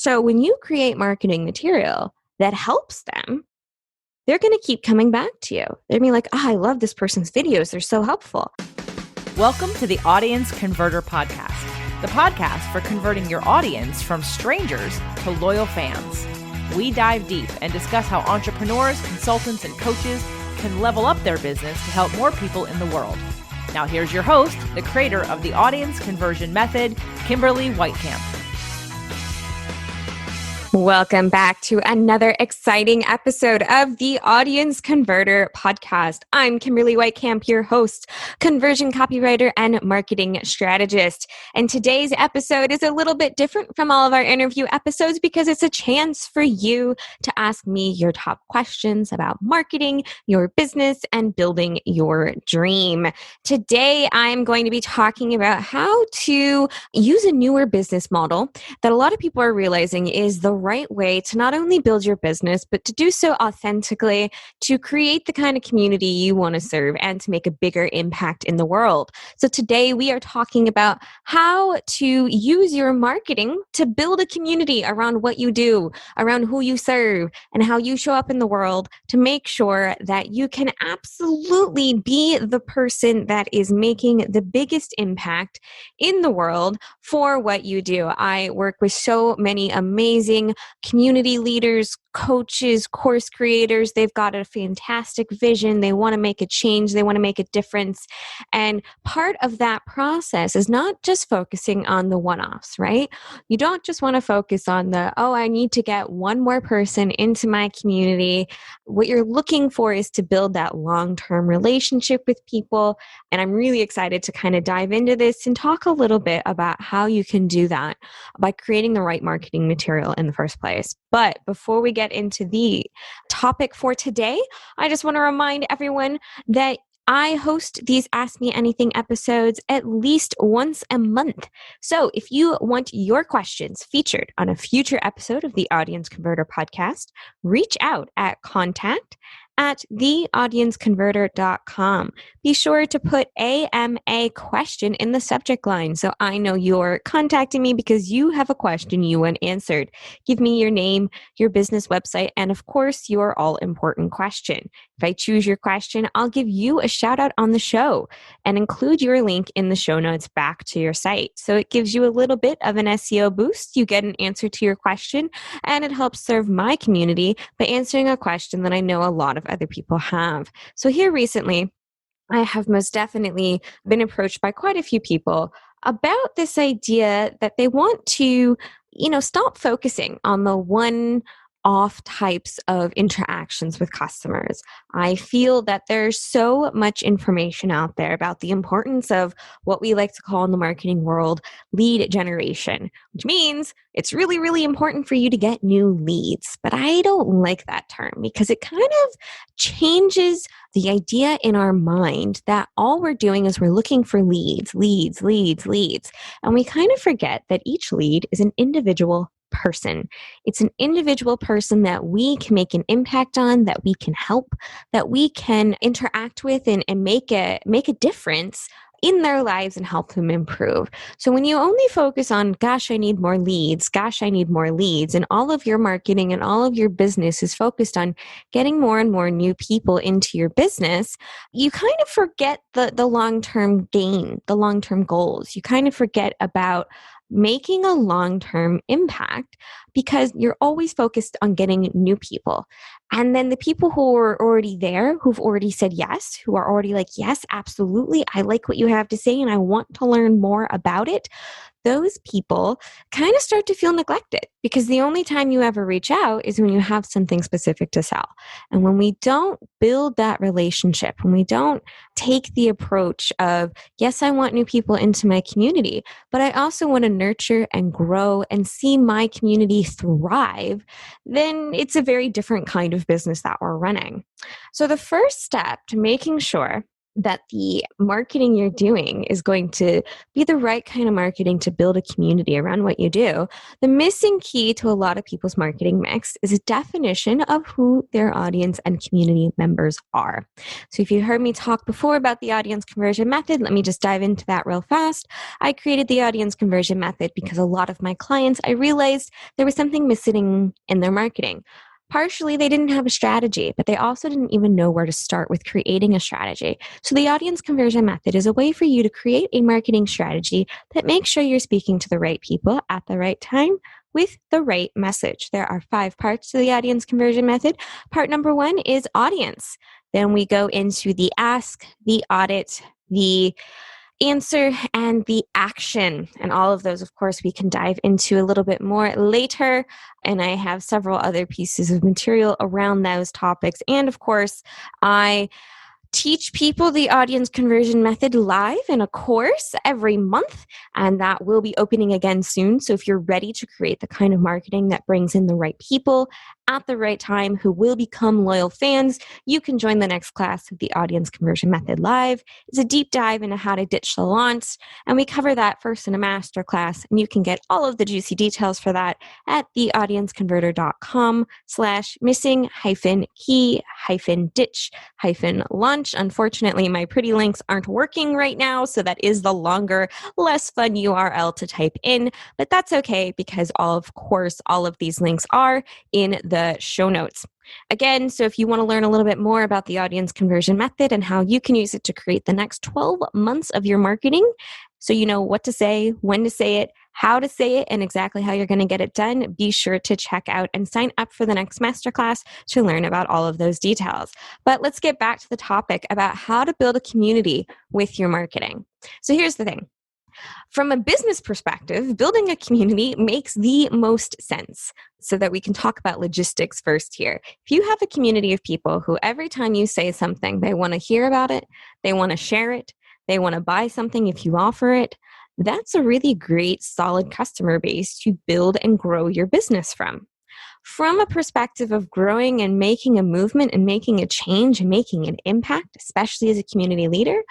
So when you create marketing material that helps them, they're going to keep coming back to you. They're going to be like, I love this person's videos. They're so helpful. Welcome to the Audience Converter Podcast, the podcast for converting your audience from strangers to loyal fans. We dive deep and discuss how entrepreneurs, consultants, and coaches can level up their business to help more people in the world. Now here's your host, the creator of the Audience Conversion Method, Kimberly Whitecamp. Welcome back to another exciting episode of the Audience Converter Podcast. I'm Kimberly Whitecamp, your host, conversion copywriter, and marketing strategist. And today's episode is a little bit different from all of our interview episodes because it's a chance for you to ask me your top questions about marketing, your business, and building your dream. Today, I'm going to be talking about how to use a newer business model that a lot of people are realizing is the right way to not only build your business, but to do so authentically, to create the kind of community you want to serve and to make a bigger impact in the world. So today we are talking about how to use your marketing to build a community around what you do, around who you serve, and how you show up in the world to make sure that you can absolutely be the person that is making the biggest impact in the world for what you do. I work with so many amazing community leaders, coaches, course creators. They've got a fantastic vision. They want to make a change. They want to make a difference. And part of that process is not just focusing on the one-offs, right? You don't just want to focus on I need to get one more person into my community. What you're looking for is to build that long-term relationship with people. And I'm really excited to kind of dive into this and talk a little bit about how you can do that by creating the right marketing material in the first place. But before we get into the topic for today, I just want to remind everyone that I host these Ask Me Anything episodes at least once a month. So if you want your questions featured on a future episode of the Audience Converter Podcast, reach out at contact@theaudienceconverter.com. Be sure to put AMA question in the subject line so I know you're contacting me because you have a question you want answered. Give me your name, your business website, and of course, your all-important question. If I choose your question, I'll give you a shout out on the show and include your link in the show notes back to your site. So it gives you a little bit of an SEO boost. You get an answer to your question, and it helps serve my community by answering a question that I know a lot of other people have. So here recently, I have most definitely been approached by quite a few people about this idea that they want to, stop focusing on the one-off types of interactions with customers. I feel that there's so much information out there about the importance of what we like to call in the marketing world lead generation, which means it's really, really important for you to get new leads. But I don't like that term because it kind of changes the idea in our mind that all we're doing is we're looking for leads. And we kind of forget that each lead is an individual person. It's an individual person that we can make an impact on, that we can help, that we can interact with and make a difference in their lives and help them improve. So when you only focus on, I need more leads, and all of your marketing and all of your business is focused on getting more and more new people into your business, you kind of forget the long-term gain, the long-term goals. You kind of forget about making a long-term impact because you're always focused on getting new people. And then the people who are already there, who've already said yes, who are already like, yes, absolutely, I like what you have to say and I want to learn more about it, those people kind of start to feel neglected because the only time you ever reach out is when you have something specific to sell. And when we don't build that relationship, when we don't take the approach of, yes, I want new people into my community, but I also want to nurture and grow and see my community thrive, then it's a very different kind of business that we're running. So the first step to making sure that the marketing you're doing is going to be the right kind of marketing to build a community around what you do. The missing key to a lot of people's marketing mix is a definition of who their audience and community members are. So if you heard me talk before about the audience conversion method, let me just dive into that real fast. I created the audience conversion method because a lot of my clients, I realized there was something missing in their marketing. Partially, they didn't have a strategy, but they also didn't even know where to start with creating a strategy. So, the audience conversion method is a way for you to create a marketing strategy that makes sure you're speaking to the right people at the right time with the right message. There are 5 parts to the audience conversion method. Part number 1 is audience. Then we go into the ask, the audit, the answer, and the action. And all of those, of course, we can dive into a little bit more later. And I have several other pieces of material around those topics. And of course, I teach people the audience conversion method live in a course every month, and that will be opening again soon. So if you're ready to create the kind of marketing that brings in the right people at the right time who will become loyal fans, you can join the next class of the audience conversion method live. It's a deep dive into how to ditch the launch, and we cover that first in a master class, and you can get all of the juicy details for that at theaudienceconverter.com/missing-key-ditch-launch. Unfortunately, my pretty links aren't working right now, so that is the longer, less fun URL to type in, but that's okay because of course, all of these links are in the show notes. Again, so if you want to learn a little bit more about the audience conversion method and how you can use it to create the next 12 months of your marketing, so you know what to say, when to say it, how to say it, and exactly how you're going to get it done, be sure to check out and sign up for the next masterclass to learn about all of those details. But let's get back to the topic about how to build a community with your marketing. So here's the thing. From a business perspective, building a community makes the most sense, so that we can talk about logistics first here. If you have a community of people who every time you say something, they want to hear about it, they want to share it, they want to buy something if you offer it, that's a really great, solid customer base to build and grow your business from. From a perspective of growing and making a movement and making a change and making an impact, especially as a community leader,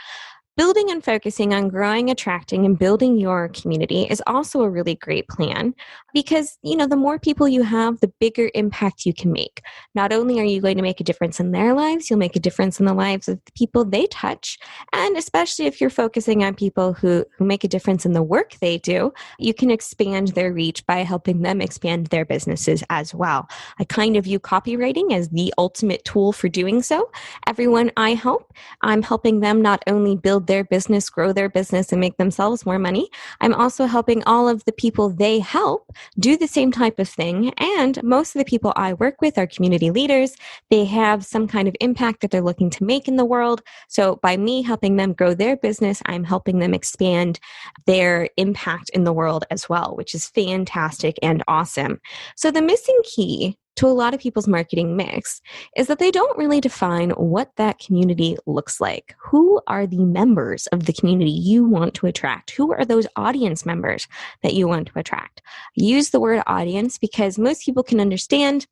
building and focusing on growing, attracting, and building your community is also a really great plan because, the more people you have, the bigger impact you can make. Not only are you going to make a difference in their lives, you'll make a difference in the lives of the people they touch. And especially if you're focusing on people who make a difference in the work they do, you can expand their reach by helping them expand their businesses as well. I kind of view copywriting as the ultimate tool for doing so. Everyone I help, I'm helping them not only build their business, grow their business, and make themselves more money. I'm also helping all of the people they help do the same type of thing. And most of the people I work with are community leaders. They have some kind of impact that they're looking to make in the world. So by me helping them grow their business, I'm helping them expand their impact in the world as well, which is fantastic and awesome. So the missing key to a lot of people's marketing mix is that they don't really define what that community looks like. Who are the members of the community you want to attract? Who are those audience members that you want to attract? Use the word audience because most people can understand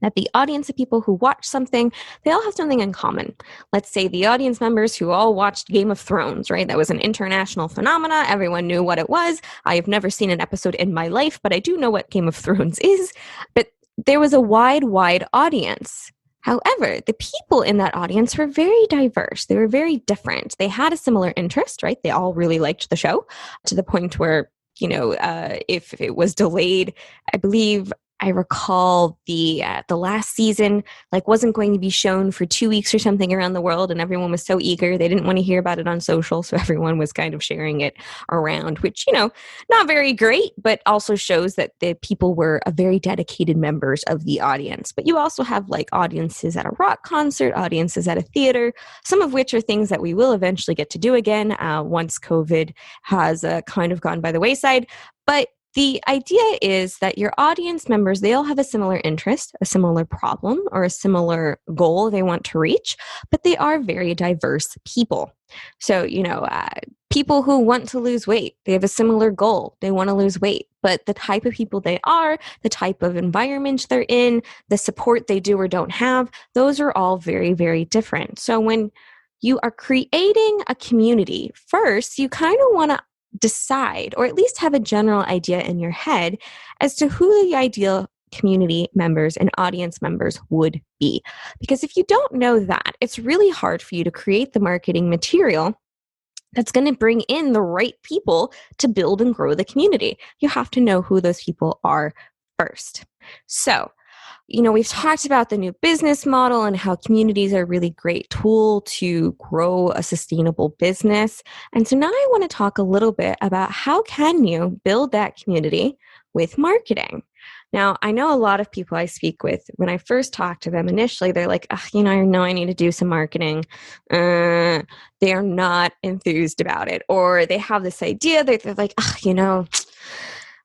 that the audience of people who watch something, they all have something in common. Let's say the audience members who all watched Game of Thrones, right? That was an international phenomena. Everyone knew what it was. I have never seen an episode in my life, but I do know what Game of Thrones is. But there was a wide audience. However, the people in that audience were very diverse. They were very different. They had a similar interest, right? They all really liked the show to the point where, if it was delayed, I recall the last season wasn't going to be shown for 2 weeks or something around the world, and everyone was so eager they didn't want to hear about it on social, so everyone was kind of sharing it around, which not very great, but also shows that the people were a very dedicated members of the audience. But you also have audiences at a rock concert, audiences at a theater, some of which are things that we will eventually get to do again once COVID has kind of gone by the wayside, but the idea is that your audience members, they all have a similar interest, a similar problem, or a similar goal they want to reach, but they are very diverse people. So, people who want to lose weight, they have a similar goal. They want to lose weight, but the type of people they are, the type of environment they're in, the support they do or don't have, those are all very, very different. So when you are creating a community. First, you kind of want to decide, or at least have a general idea in your head as to who the ideal community members and audience members would be. Because if you don't know that, it's really hard for you to create the marketing material that's going to bring in the right people to build and grow the community. You have to know who those people are first. So, we've talked about the new business model and how communities are a really great tool to grow a sustainable business. And so now I want to talk a little bit about how can you build that community with marketing. Now, I know a lot of people I speak with, when I first talk to them initially, they're like, I know I need to do some marketing. They are not enthused about it. Or they have this idea that they're like,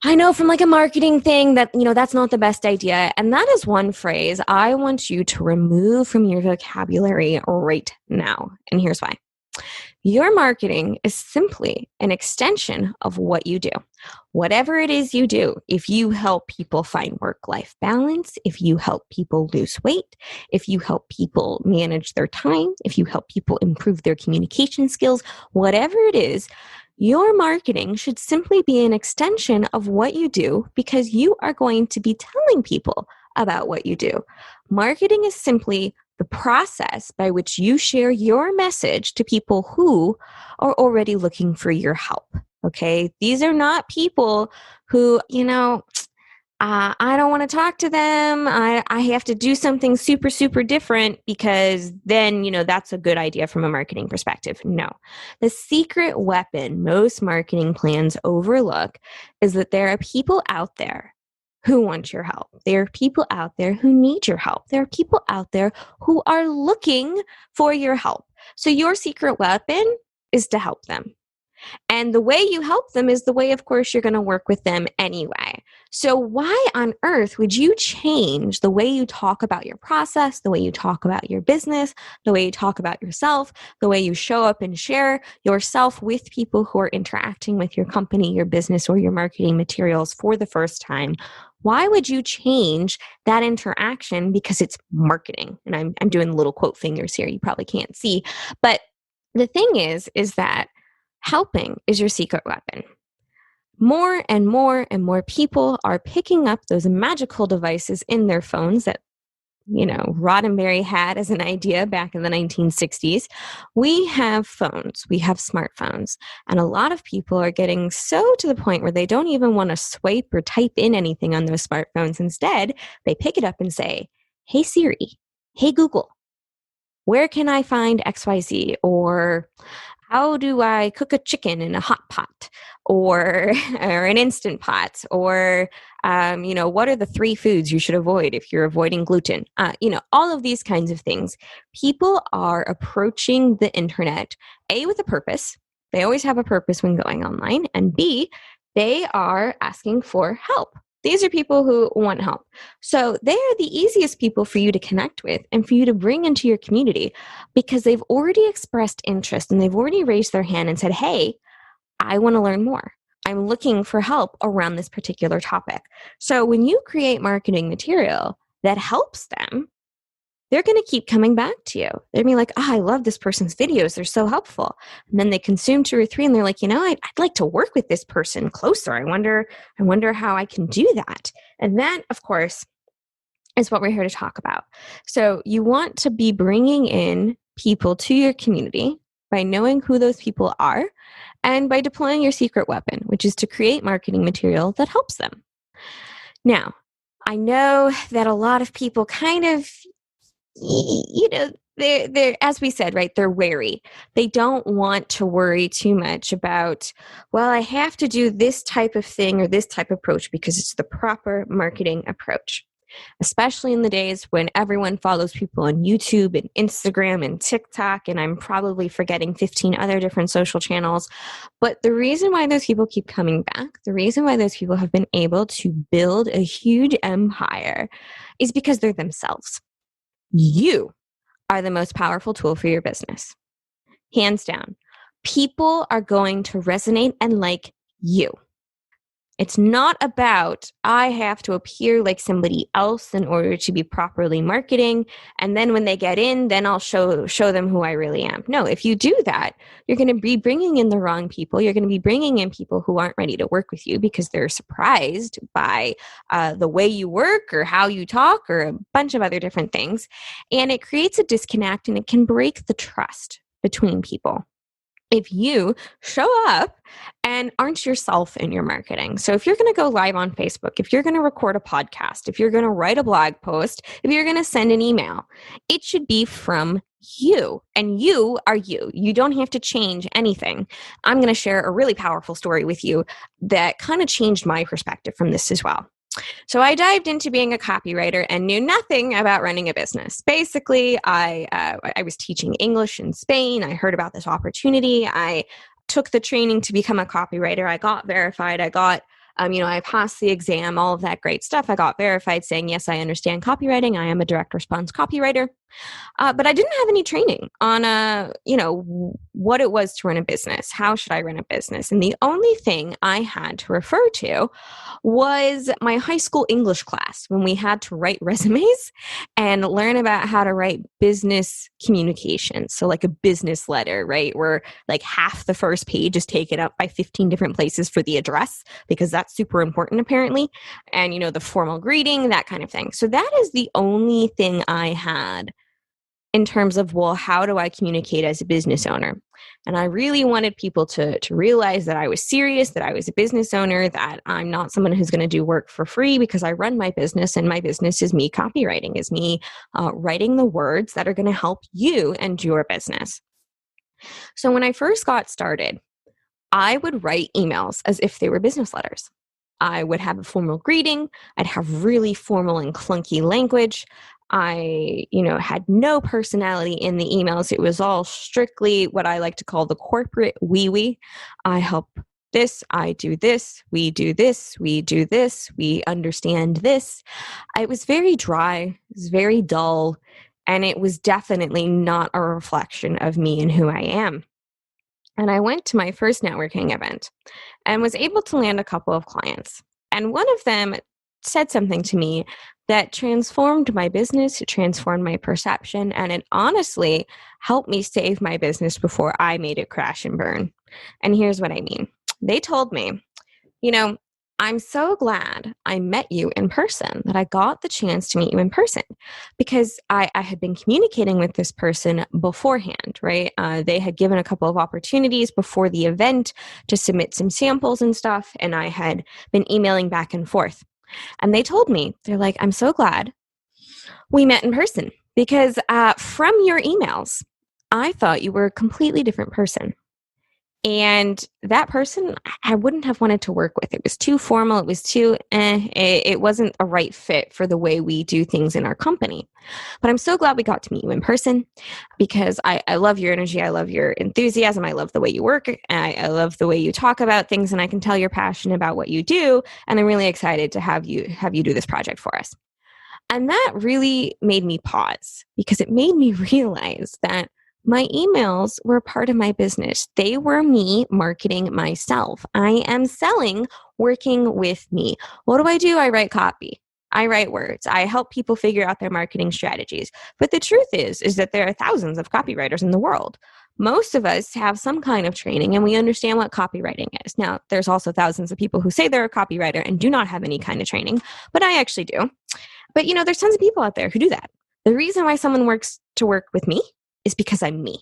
I know from like a marketing thing that, that's not the best idea. And that is one phrase I want you to remove from your vocabulary right now. And here's why. Your marketing is simply an extension of what you do. Whatever it is you do, if you help people find work-life balance, if you help people lose weight, if you help people manage their time, if you help people improve their communication skills, whatever it is, your marketing should simply be an extension of what you do because you are going to be telling people about what you do. Marketing is simply the process by which you share your message to people who are already looking for your help. Okay. These are not people who, I don't want to talk to them. I have to do something super, super different because then, that's a good idea from a marketing perspective. No. The secret weapon most marketing plans overlook is that there are people out there who want your help. There are people out there who need your help. There are people out there who are looking for your help. So your secret weapon is to help them. And the way you help them is the way, of course, you're going to work with them anyway. So why on earth would you change the way you talk about your process, the way you talk about your business, the way you talk about yourself, the way you show up and share yourself with people who are interacting with your company, your business, or your marketing materials for the first time? Why would you change that interaction because it's marketing? And I'm doing little quote fingers here. You probably can't see. But the thing is that helping is your secret weapon. More and more and more people are picking up those magical devices in their phones that, Roddenberry had as an idea back in the 1960s. We have phones, we have smartphones, and a lot of people are getting so to the point where they don't even want to swipe or type in anything on those smartphones. Instead, they pick it up and say, "Hey Siri, hey Google, where can I find XYZ?" Or how do I cook a chicken in a hot pot or an instant pot? Or, what are the 3 foods you should avoid if you're avoiding gluten? All of these kinds of things. People are approaching the internet, A, with a purpose. They always have a purpose when going online. And B, they are asking for help. These are people who want help. So they are the easiest people for you to connect with and for you to bring into your community because they've already expressed interest and they've already raised their hand and said, "Hey, I want to learn more. I'm looking for help around this particular topic." So when you create marketing material that helps them, they're going to keep coming back to you. They're going to be like, "I love this person's videos. They're so helpful." And then they consume 2 or 3 and they're like, I'd like to work with this person closer. I wonder how I can do that. And that, of course, is what we're here to talk about. So you want to be bringing in people to your community by knowing who those people are and by deploying your secret weapon, which is to create marketing material that helps them. Now, I know that a lot of people kind of, they're as we said, right, they're wary. They don't want to worry too much about, well, I have to do this type of thing or this type of approach because it's the proper marketing approach. Especially in the days when everyone follows people on YouTube and Instagram and TikTok, and I'm probably forgetting 15 other different social channels. But the reason why those people keep coming back, the reason why those people have been able to build a huge empire is because they're themselves. You are the most powerful tool for your business. Hands down. People are going to resonate and like you. It's not about, I have to appear like somebody else in order to be properly marketing. And then when they get in, then I'll show them who I really am. No, if you do that, you're going to be bringing in the wrong people. You're going to be bringing in people who aren't ready to work with you because they're surprised by the way you work or how you talk or a bunch of other different things. And it creates a disconnect and it can break the trust between people if you show up and aren't yourself in your marketing. So if you're going to go live on Facebook, if you're going to record a podcast, if you're going to write a blog post, if you're going to send an email, it should be from you, and you are you. You don't have to change anything. I'm going to share a really powerful story with you that kind of changed my perspective from this as well. So I dived into being a copywriter and knew nothing about running a business. Basically, I was teaching English in Spain. I heard about this opportunity. I took the training to become a copywriter. I got verified. I passed the exam, all of that great stuff. I got verified saying, yes, I understand copywriting. I am a direct response copywriter. But I didn't have any training on, what it was to run a business. How should I run a business? And the only thing I had to refer to was my high school English class when we had to write resumes and learn about how to write business communications. So like a business letter, right? Where like half the first page is taken up by 15 different places for the address, because that's super important apparently. And, the formal greeting, that kind of thing. So that is the only thing I had in terms of, well, how do I communicate as a business owner? And I really wanted people to realize that I was serious, that I was a business owner, that I'm not someone who's going to do work for free, because I run my business, and my business is me copywriting, is me writing the words that are going to help you and your business. So when I first got started, I would write emails as if they were business letters. I would have a formal greeting. I'd have really formal and clunky language. I, had no personality in the emails. It was all strictly what I like to call the corporate wee-wee. I help this, I do this, we do this, we do this, we understand this. It was very dry, it was very dull, and it was definitely not a reflection of me and who I am. And I went to my first networking event and was able to land a couple of clients. And one of them said something to me that transformed my business, it transformed my perception, and it honestly helped me save my business before I made it crash and burn. And here's what I mean. They told me, I'm so glad I met you in person, that I got the chance to meet you in person, because I had been communicating with this person beforehand, right? They had given a couple of opportunities before the event to submit some samples and stuff, and I had been emailing back and forth. And they told me, they're like, I'm so glad we met in person, because from your emails, I thought you were a completely different person. And that person, I wouldn't have wanted to work with. It was too formal. It was too, it wasn't a right fit for the way we do things in our company. But I'm so glad we got to meet you in person, because I love your energy. I love your enthusiasm. I love the way you work. I love the way you talk about things, and I can tell you're passionate about what you do. And I'm really excited to have you do this project for us. And that really made me pause, because it made me realize that my emails were part of my business. They were me marketing myself. I am selling working with me. What do? I write copy. I write words. I help people figure out their marketing strategies. But the truth is that there are thousands of copywriters in the world. Most of us have some kind of training, and we understand what copywriting is. Now, there's also thousands of people who say they're a copywriter and do not have any kind of training, but I actually do. But there's tons of people out there who do that. The reason why someone wants to work with me is because I'm me.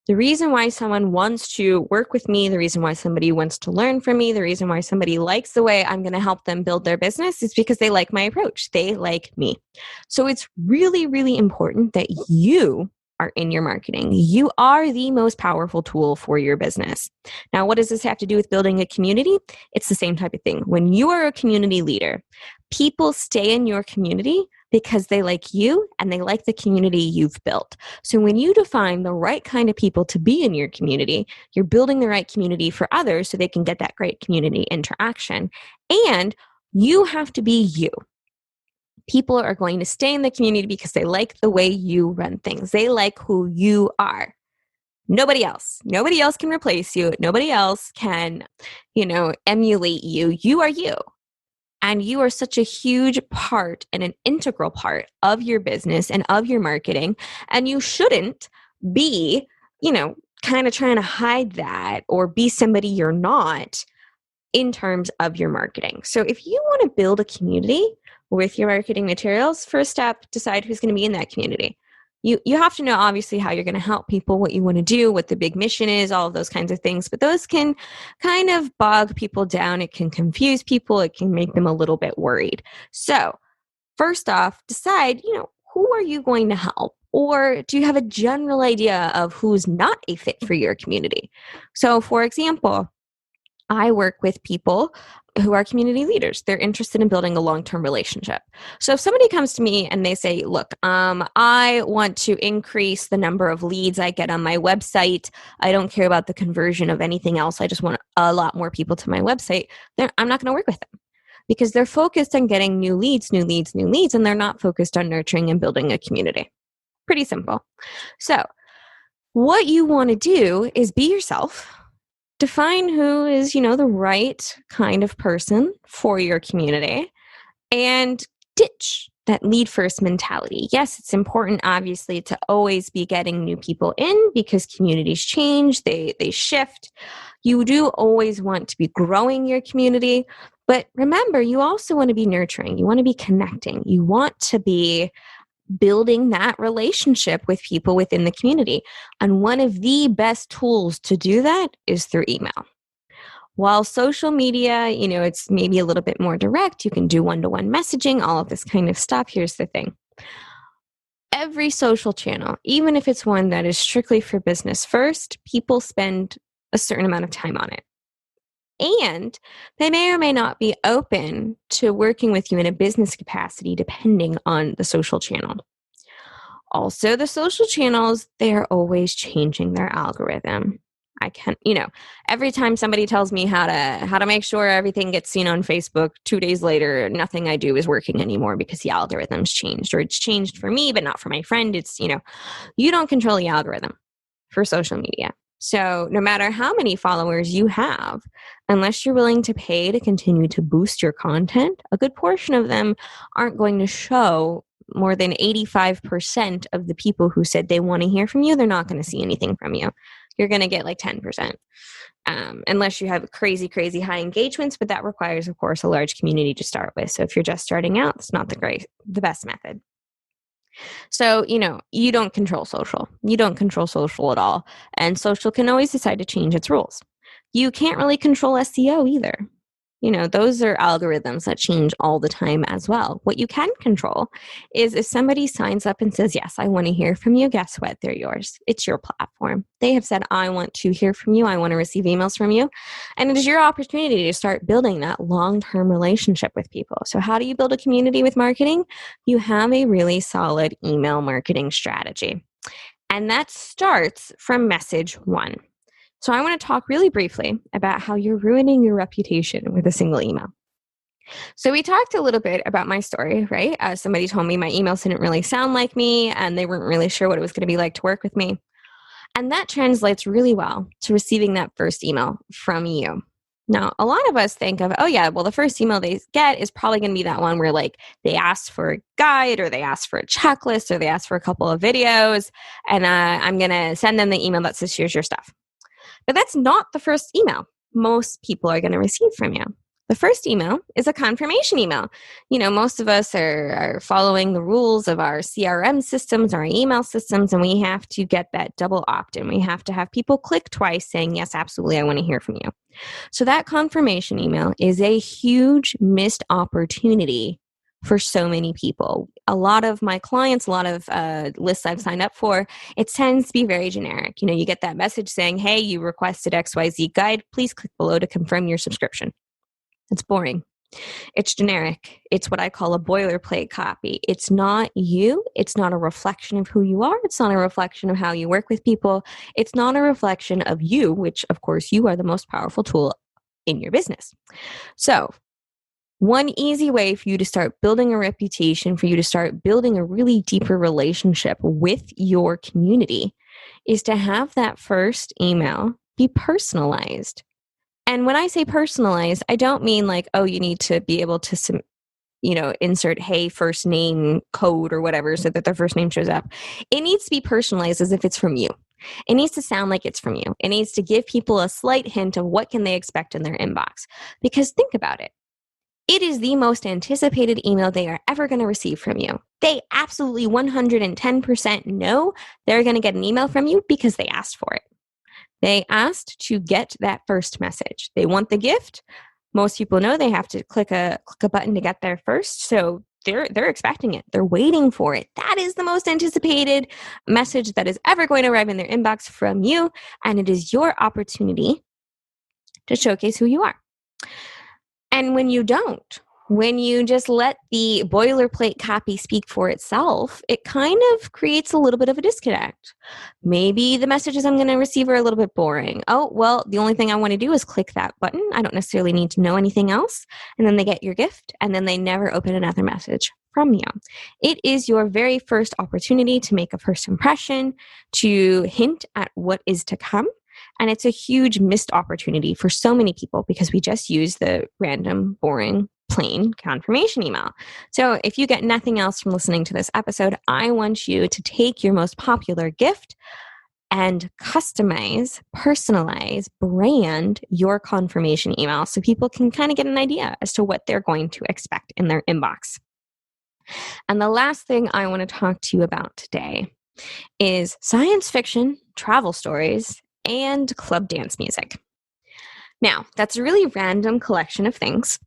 The reason why someone wants to work with me, the reason why somebody wants to learn from me, the reason why somebody likes the way I'm going to help them build their business is because they like my approach. They like me. So it's really, really important that you are in your marketing. You are the most powerful tool for your business. Now, what does this have to do with building a community? It's the same type of thing. When you are a community leader, people stay in your community because they like you and they like the community you've built. So when you define the right kind of people to be in your community, you're building the right community for others so they can get that great community interaction. And you have to be you. People are going to stay in the community because they like the way you run things. They like who you are. Nobody else. Nobody else can replace you. Nobody else can, emulate you. You are you. And you are such a huge part and an integral part of your business and of your marketing. And you shouldn't be, kind of trying to hide that or be somebody you're not in terms of your marketing. So if you want to build a community with your marketing materials, first step, decide who's going to be in that community. You have to know obviously how you're going to help people, what you want to do, what the big mission is, all of those kinds of things. But those can kind of bog people down. It can confuse people. It can make them a little bit worried. So first off, decide, who are you going to help? Or do you have a general idea of who's not a fit for your community? So for example, I work with people who are community leaders. They're interested in building a long-term relationship. So if somebody comes to me and they say, look, I want to increase the number of leads I get on my website. I don't care about the conversion of anything else. I just want a lot more people to my website. I'm not going to work with them because they're focused on getting new leads, and they're not focused on nurturing and building a community. Pretty simple. So what you want to do is be yourself. Define who is, the right kind of person for your community and ditch that lead first mentality. Yes, it's important, obviously, to always be getting new people in because communities change, they shift. You do always want to be growing your community, but remember, you also want to be nurturing. You want to be connecting. You want to be building that relationship with people within the community. And one of the best tools to do that is through email. While social media, it's maybe a little bit more direct, you can do one-to-one messaging, all of this kind of stuff. Here's the thing. Every social channel, even if it's one that is strictly for business first, people spend a certain amount of time on it. And they may or may not be open to working with you in a business capacity depending on the social channel. Also, the social channels, they are always changing their algorithm. I can't, every time somebody tells me how to make sure everything gets seen on Facebook, 2 days later, nothing I do is working anymore because the algorithm's changed, or it's changed for me, but not for my friend. It's, you don't control the algorithm for social media. So no matter how many followers you have, unless you're willing to pay to continue to boost your content, a good portion of them aren't going to show more than 85% of the people who said they want to hear from you. They're not going to see anything from you. You're going to get like 10%, unless you have crazy, crazy high engagements, but that requires, of course, a large community to start with. So if you're just starting out, it's not the best method. So, you don't control social. You don't control social at all. And social can always decide to change its rules. You can't really control SEO either. Those are algorithms that change all the time as well. What you can control is if somebody signs up and says, yes, I want to hear from you, guess what? They're yours. It's your platform. They have said, I want to hear from you. I want to receive emails from you. And it is your opportunity to start building that long-term relationship with people. So how do you build a community with marketing? You have a really solid email marketing strategy. And that starts from message 1. So I want to talk really briefly about how you're ruining your reputation with a single email. So we talked a little bit about my story, right? Somebody told me my emails didn't really sound like me and they weren't really sure what it was going to be like to work with me. And that translates really well to receiving that first email from you. Now, a lot of us think of, oh yeah, well, the first email they get is probably going to be that one where like they ask for a guide or they ask for a checklist or they ask for a couple of videos and I'm going to send them the email that says, here's your stuff. But that's not the first email most people are going to receive from you. The first email is a confirmation email. Most of us are following the rules of our CRM systems, our email systems, and we have to get that double opt-in. We have to have people click twice saying, yes, absolutely, I want to hear from you. So that confirmation email is a huge missed opportunity for so many people. A lot of my clients, a lot of lists I've signed up for, it tends to be very generic. You get that message saying, hey, you requested XYZ guide. Please click below to confirm your subscription. It's boring. It's generic. It's what I call a boilerplate copy. It's not you. It's not a reflection of who you are. It's not a reflection of how you work with people. It's not a reflection of you, which of course you are the most powerful tool in your business. So one easy way for you to start building a reputation, for you to start building a really deeper relationship with your community is to have that first email be personalized. And when I say personalized, I don't mean like, oh, you need to be able to insert, hey, first name code or whatever so that their first name shows up. It needs to be personalized as if it's from you. It needs to sound like it's from you. It needs to give people a slight hint of what can they expect in their inbox. Because think about it. It is the most anticipated email they are ever going to receive from you. They absolutely 110% know they're going to get an email from you because they asked for it. They asked to get that first message. They want the gift. Most people know they have to click a button to get there first. So they're expecting it. They're waiting for it. That is the most anticipated message that is ever going to arrive in their inbox from you. And it is your opportunity to showcase who you are. And when you don't, when you just let the boilerplate copy speak for itself, it kind of creates a little bit of a disconnect. Maybe the messages I'm going to receive are a little bit boring. Oh, well, the only thing I want to do is click that button. I don't necessarily need to know anything else. And then they get your gift, and then they never open another message from you. It is your very first opportunity to make a first impression, to hint at what is to come. And it's a huge missed opportunity for so many people because we just use the random, boring, plain confirmation email. So if you get nothing else from listening to this episode, I want you to take your most popular gift and customize, personalize, brand your confirmation email so people can kind of get an idea as to what they're going to expect in their inbox. And the last thing I want to talk to you about today is science fiction, travel stories, and club dance music. Now, that's a really random collection of things,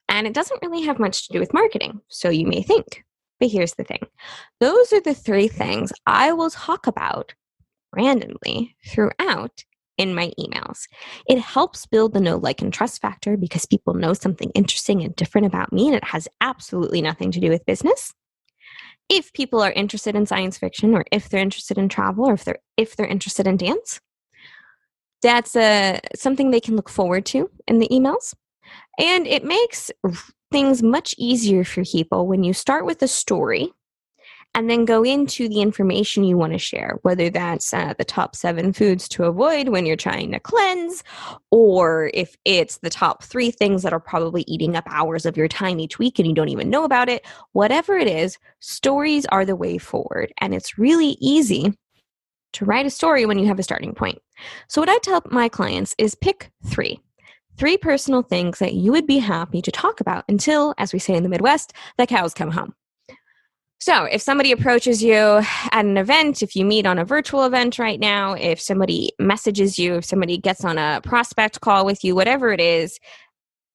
and it doesn't really have much to do with marketing, so you may think. But here's the thing. Those are the 3 things I will talk about randomly throughout in my emails. It helps build the know, like, and trust factor because people know something interesting and different about me, and it has absolutely nothing to do with business. If people are interested in science fiction, or if they're interested in travel, or if they're interested in dance, that's something they can look forward to in the emails. And it makes things much easier for people when you start with a story and then go into the information you want to share, whether that's the top 7 foods to avoid when you're trying to cleanse, or if it's the top 3 things that are probably eating up hours of your time each week and you don't even know about it. Whatever it is, stories are the way forward. And it's really easy to write a story when you have a starting point. So what I tell my clients is pick 3 personal things that you would be happy to talk about until, as we say in the Midwest, the cows come home. So if somebody approaches you at an event, if you meet on a virtual event right now, if somebody messages you, if somebody gets on a prospect call with you, whatever it is,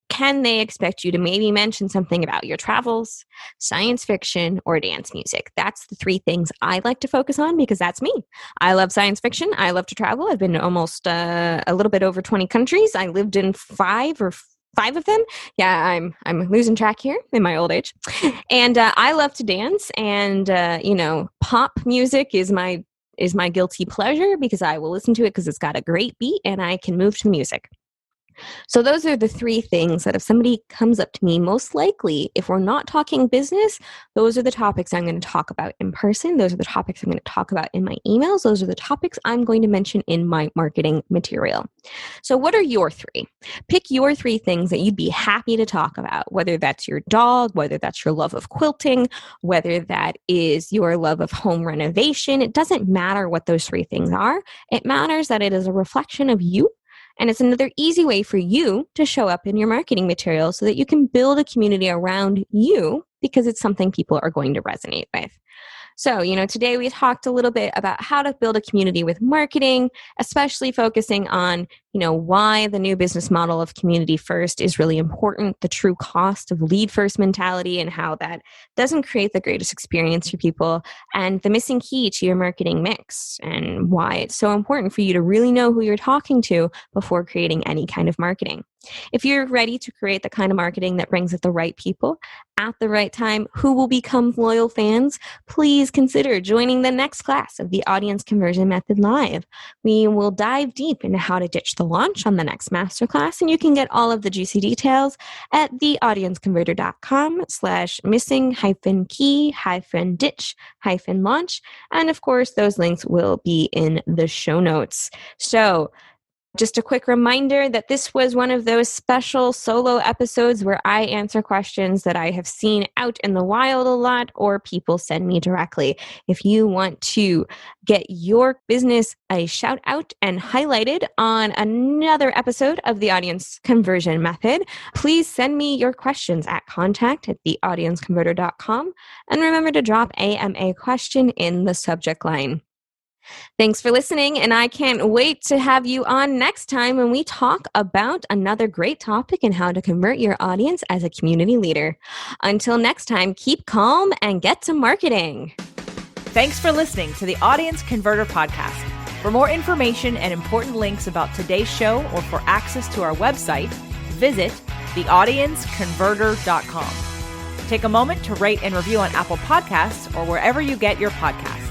can they expect you to maybe mention something about your travels, science fiction, or dance music? That's the 3 things I like to focus on because that's me. I love science fiction. I love to travel. I've been to almost a little bit over 20 countries. I lived in 5 of them. Yeah, I'm losing track here in my old age. And I love to dance. And pop music is my guilty pleasure because I will listen to it because it's got a great beat and I can move to music. So those are the 3 things that if somebody comes up to me, most likely, if we're not talking business, those are the topics I'm going to talk about in person. Those are the topics I'm going to talk about in my emails. Those are the topics I'm going to mention in my marketing material. So what are your 3? Pick your 3 things that you'd be happy to talk about, whether that's your dog, whether that's your love of quilting, whether that is your love of home renovation. It doesn't matter what those 3 things are. It matters that it is a reflection of you. And it's another easy way for you to show up in your marketing material so that you can build a community around you because it's something people are going to resonate with. So, today we talked a little bit about how to build a community with marketing, especially focusing on, why the new business model of community first is really important, the true cost of lead first mentality and how that doesn't create the greatest experience for people, and the missing key to your marketing mix and why it's so important for you to really know who you're talking to before creating any kind of marketing. If you're ready to create the kind of marketing that brings in the right people at the right time who will become loyal fans, please consider joining the next class of the Audience Conversion Method Live. We will dive deep into how to ditch the launch on the next masterclass, and you can get all of the juicy details at theaudienceconverter.com/missing-key-ditch-launch. And of course, those links will be in the show notes. So, just a quick reminder that this was one of those special solo episodes where I answer questions that I have seen out in the wild a lot or people send me directly. If you want to get your business a shout out and highlighted on another episode of the Audience Conversion Method, please send me your questions at contact@theaudienceconverter.com, and remember to drop AMA question in the subject line. Thanks for listening, and I can't wait to have you on next time when we talk about another great topic and how to convert your audience as a community leader. Until next time, keep calm and get to marketing. Thanks for listening to the Audience Converter Podcast. For more information and important links about today's show or for access to our website, visit theaudienceconverter.com. Take a moment to rate and review on Apple Podcasts or wherever you get your podcasts.